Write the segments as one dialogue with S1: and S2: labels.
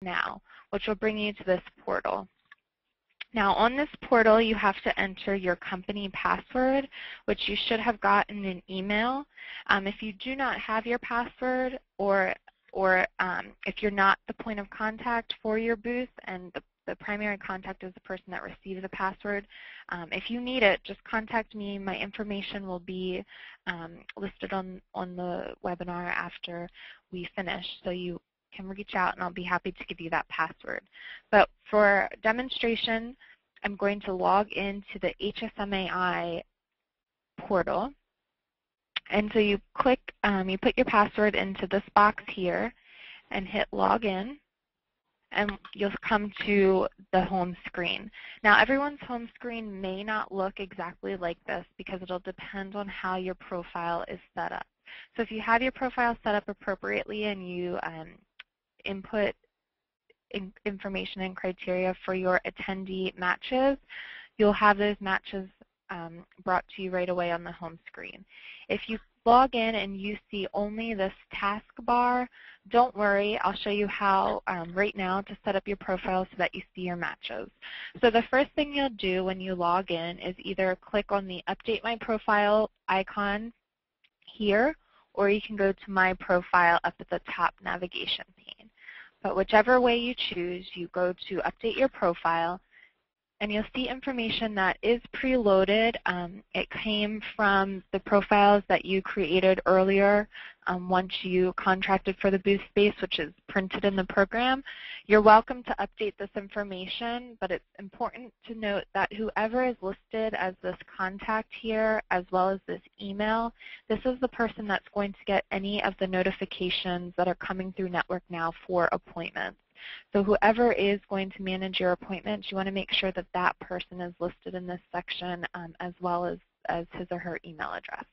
S1: now, which will bring you to this portal. Now on this portal, you have to enter your company password, which you should have gotten an email. If you do not have your password, or if you're not the point of contact for your booth and the primary contact is the person that receives the password, if you need it, just contact me. My information will be listed on the webinar after we finish, so you can reach out and I'll be happy to give you that password. But for demonstration, I'm going to log into the HSMAI portal. And so you click, you put your password into this box here and hit login, and you'll come to the home screen. Now everyone's home screen may not look exactly like this because it'll depend on how your profile is set up. So if you have your profile set up appropriately and you input information and criteria for your attendee matches, you'll have those matches brought to you right away on the home screen. If you log in and you see only this taskbar, don't worry. I'll show you how right now to set up your profile so that you see your matches. So the first thing you'll do when you log in is either click on the Update My Profile icon here, or you can go to My Profile up at the top navigation pane. But whichever way you choose, you go to Update Your Profile, and you'll see information that is preloaded. It came from the profiles that you created earlier once you contracted for the booth space, which is printed in the program. You're welcome to update this information, but it's important to note that whoever is listed as this contact here, as well as this email, this is the person that's going to get any of the notifications that are coming through Network Now for appointments. So whoever is going to manage your appointments, you want to make sure that that person is listed in this section as well as his or her email address.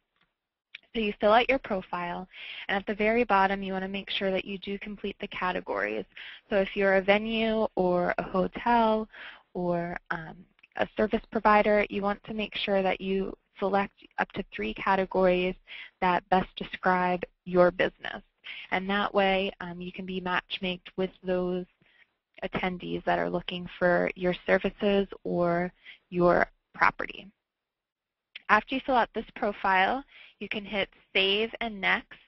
S1: So you fill out your profile, and at the very bottom you want to make sure that you do complete the categories. So if you're a venue or a hotel or a service provider, you want to make sure that you select up to 3 categories that best describe your business. And that way you can be matchmaked with those attendees that are looking for your services or your property. After you fill out this profile, you can hit Save and Next,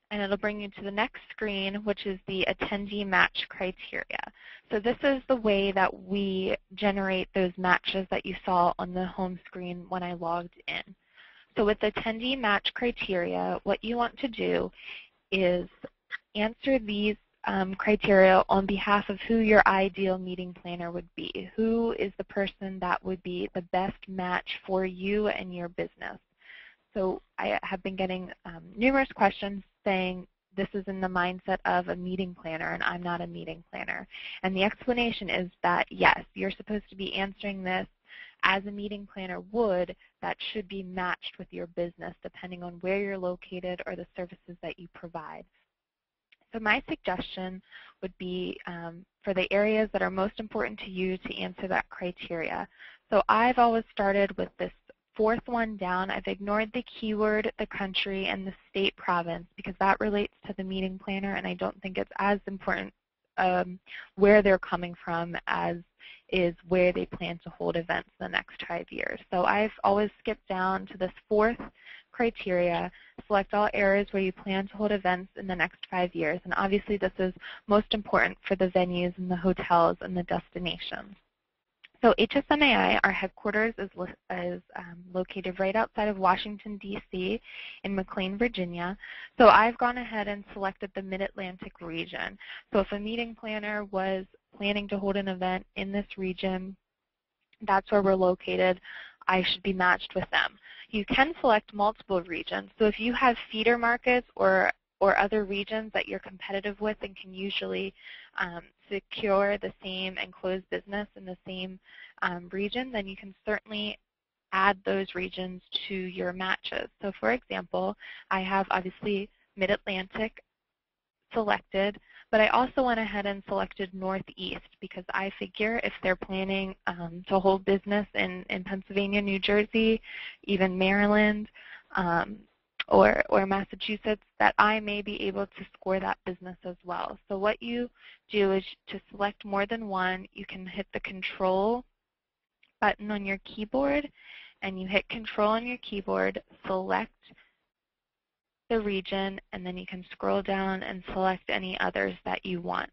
S1: and it'll bring you to the next screen, which is the attendee match criteria. So this is the way that we generate those matches that you saw on the home screen when I logged in. So with attendee match criteria, what you want to do is answer these criteria on behalf of who your ideal meeting planner would be. Who is the person that would be the best match for you and your business? So I have been getting numerous questions saying this is in the mindset of a meeting planner and I'm not a meeting planner. And the explanation is that yes, you're supposed to be answering this as a meeting planner would, that should be matched with your business depending on where you're located or the services that you provide. So my suggestion would be for the areas that are most important to you to answer that criteria. So I've always started with this 4th one down. I've ignored the keyword, the country, and the state province because that relates to the meeting planner, and I don't think it's as important where they're coming from as is where they plan to hold events the next 5 years. So I've always skipped down to this 4th criteria, select all areas where you plan to hold events in the next 5 years. And obviously this is most important for the venues and the hotels and the destinations. So HSMAI, our headquarters is located right outside of Washington, D.C. in McLean, Virginia. So I've gone ahead and selected the Mid-Atlantic region. So if a meeting planner was planning to hold an event in this region, that's where we're located, I should be matched with them. You can select multiple regions. So if you have feeder markets or other regions that you're competitive with and can usually secure the same and close business in the same region, then you can certainly add those regions to your matches. So for example, I have obviously Mid-Atlantic selected, but I also went ahead and selected Northeast because I figure if they're planning to hold business in Pennsylvania, New Jersey, even Maryland, or Massachusetts, that I may be able to score that business as well. So what you do is to select more than one, you can hit the Control button on your keyboard, and you hit Control on your keyboard, select the region, and then you can scroll down and select any others that you want.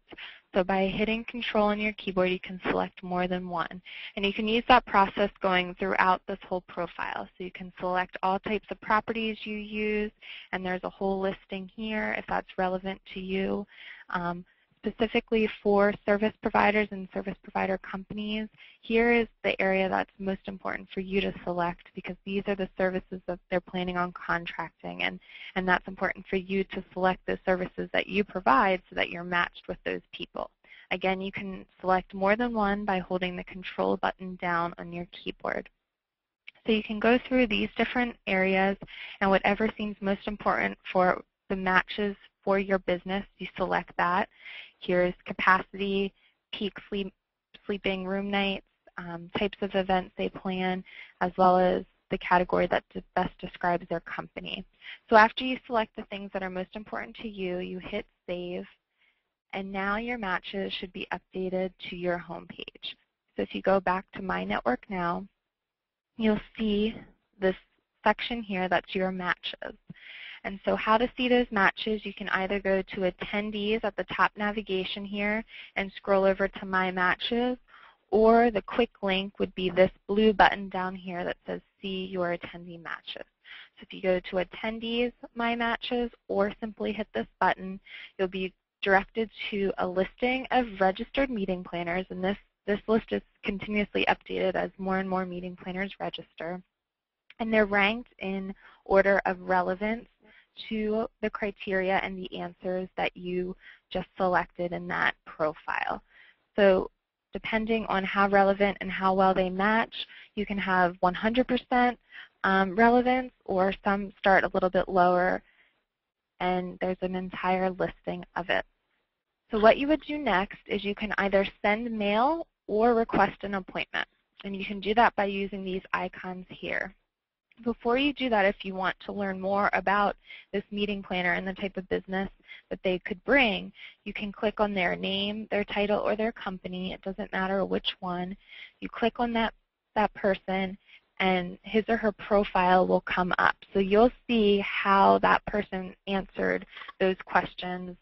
S1: So by hitting Control on your keyboard, you can select more than one. And you can use that process going throughout this whole profile. So you can select all types of properties you use, and there's a whole listing here if that's relevant to you. Specifically for service providers and service provider companies, here is the area that's most important for you to select, because these are the services that they're planning on contracting, and that's important for you to select the services that you provide so that you're matched with those people. Again, you can select more than one by holding the Control button down on your keyboard. So you can go through these different areas, and whatever seems most important for the matches for your business, you select that. Here's capacity, peak sleeping room nights, types of events they plan, as well as the category that best describes their company. So after you select the things that are most important to you, you hit Save, and now your matches should be updated to your home page. So if you go back to My Network Now, you'll see this section here that's your matches. And so how to see those matches, you can either go to Attendees at the top navigation here and scroll over to My Matches, or the quick link would be this blue button down here that says See Your Attendee Matches. So if you go to Attendees, My Matches, or simply hit this button, you'll be directed to a listing of registered meeting planners, and this list is continuously updated as more and more meeting planners register. And they're ranked in order of relevance to the criteria and the answers that you just selected in that profile. So depending on how relevant and how well they match, you can have 100% relevance, or some start a little bit lower, and there's an entire listing of it. So what you would do next is you can either send mail or request an appointment, and you can do that by using these icons here. Before you do that, if you want to learn more about this meeting planner and the type of business that they could bring, you can click on their name, their title, or their company. It doesn't matter which one. You click on that person, and his or her profile will come up. So you'll see how that person answered those questions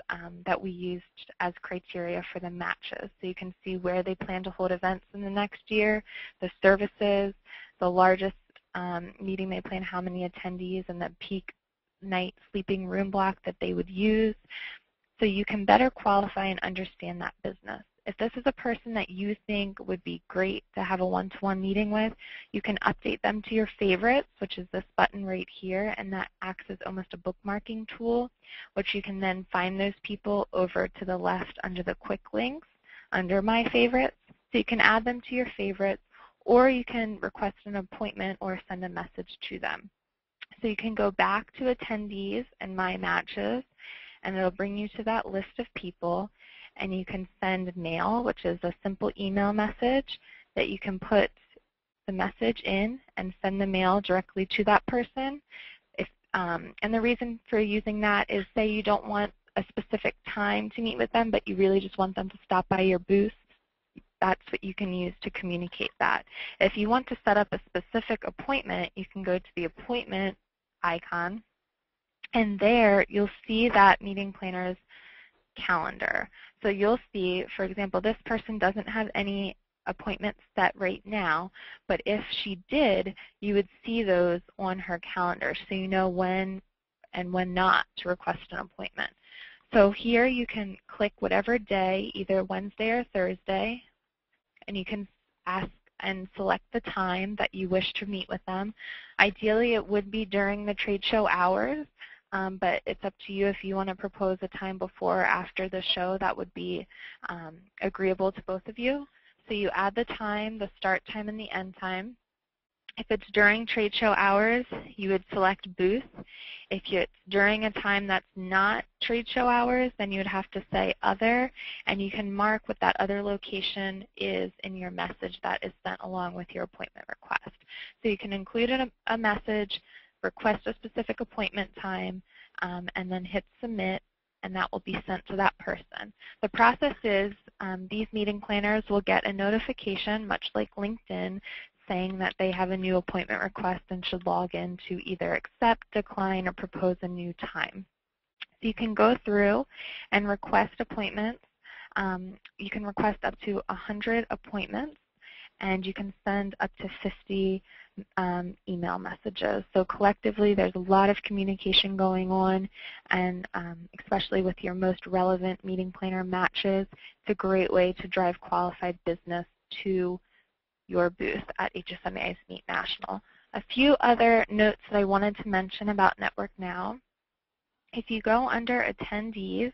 S1: that we used as criteria for the matches. So you can see where they plan to hold events in the next year, the services, the largest meeting they plan, how many attendees, and the peak night sleeping room block that they would use, so you can better qualify and understand that business. If this is a person that you think would be great to have a one-to-one meeting with, you can update them to your favorites, which is this button right here, and that acts as almost a bookmarking tool, which you can then find those people over to the left under the quick links under My Favorites. So you can add them to your favorites, or you can request an appointment or send a message to them. So you can go back to Attendees and My Matches, and it'll bring you to that list of people, and you can send mail, which is a simple email message that you can put the message in and send the mail directly to that person. And the reason for using that is, say you don't want a specific time to meet with them, but you really just want them to stop by your booth, that's what you can use to communicate that. If you want to set up a specific appointment, you can go to the appointment icon, and there you'll see that meeting planner's calendar. So you'll see, for example, this person doesn't have any appointments set right now, but if she did, you would see those on her calendar, so you know when and when not to request an appointment. So here you can click whatever day, either Wednesday or Thursday, and you can ask and select the time that you wish to meet with them. Ideally, it would be during the trade show hours, but it's up to you if you want to propose a time before or after the show that would be agreeable to both of you. So you add the time, the start time, and the end time. If it's during trade show hours, you would select booth. If it's during a time that's not trade show hours, then you would have to say other, and you can mark what that other location is in your message that is sent along with your appointment request. So you can include a message request a specific appointment time, and then hit submit, and that will be sent to that person. The process is these meeting planners will get a notification, much like LinkedIn, saying that they have a new appointment request and should log in to either accept, decline, or propose a new time. So you can go through and request appointments. You can request up to 100 appointments, and you can send up to 50 email messages. So collectively, there's a lot of communication going on, and especially with your most relevant meeting planner matches, it's a great way to drive qualified business to your booth at HSMAI's Meet National. A few other notes that I wanted to mention about Network Now. If you go under Attendees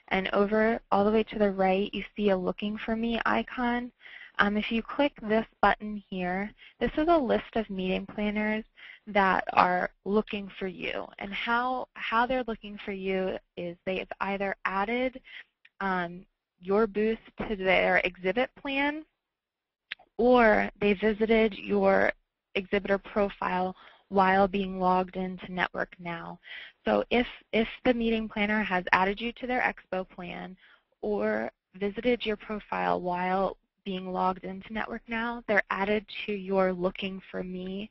S1: and over all the way to the right, you see a Looking for Me icon. If you click this button here, this is a list of meeting planners that are looking for you. And how they're looking for you is they've either added your booth to their exhibit plan, or they visited your exhibitor profile while being logged into Network Now. So if the meeting planner has added you to their expo plan or visited your profile while being logged into Network Now, they're added to your Looking for Me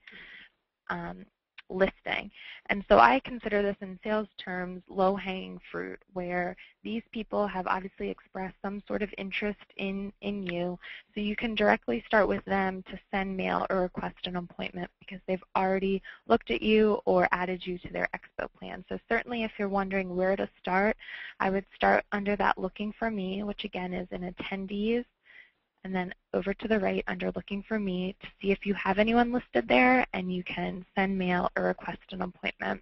S1: listing. And so I consider this in sales terms low-hanging fruit, where these people have obviously expressed some sort of interest in you, so you can directly start with them to send mail or request an appointment because they've already looked at you or added you to their expo plan. So certainly if you're wondering where to start, I would start under that Looking for Me, which again is in Attendees, and then over to the right under Looking for Me to see if you have anyone listed there, and you can send mail or request an appointment.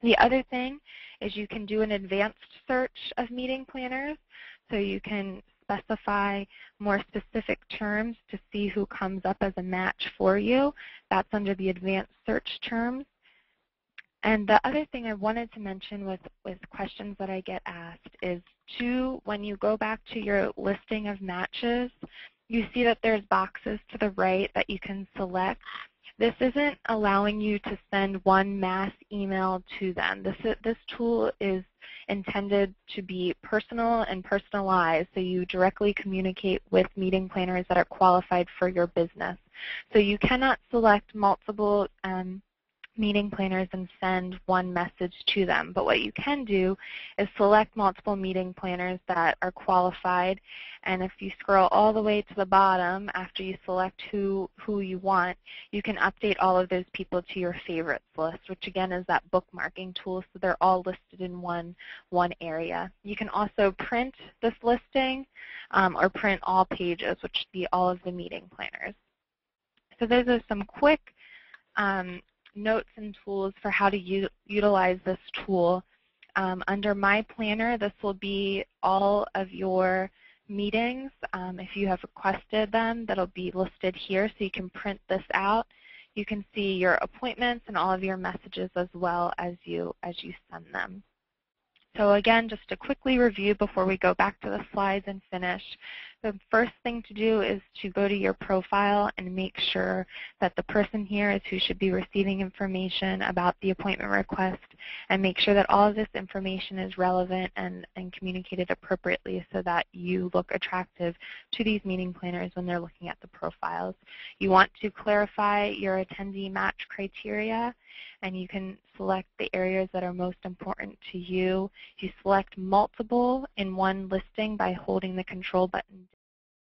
S1: The other thing is you can do an advanced search of meeting planners, so you can specify more specific terms to see who comes up as a match for you. That's under the advanced search terms. And the other thing I wanted to mention with questions that I get asked is when you go back to your listing of matches, you see that there's boxes to the right that you can select. This isn't allowing you to send one mass email to them. This tool is intended to be personal and personalized, so you directly communicate with meeting planners that are qualified for your business. So you cannot select multiple meeting planners and send one message to them. But what you can do is select multiple meeting planners that are qualified, and if you scroll all the way to the bottom after you select who you want, you can update all of those people to your favorites list, which again is that bookmarking tool, so they're all listed in one area. You can also print this listing or print all pages, which would be all of the meeting planners. So those are some quick notes and tools for how to utilize this tool. Under My Planner, this will be all of your meetings. If you have requested them, that'll be listed here, so you can print this out. You can see your appointments and all of your messages as well as you send them. So again, just to quickly review before we go back to the slides and finish, the first thing to do is to go to your profile and make sure that the person here is who should be receiving information about the appointment request, and make sure that all of this information is relevant and communicated appropriately so that you look attractive to these meeting planners when they're looking at the profiles. You want to clarify your attendee match criteria, and you can select the areas that are most important to you. You select multiple in one listing by holding the control button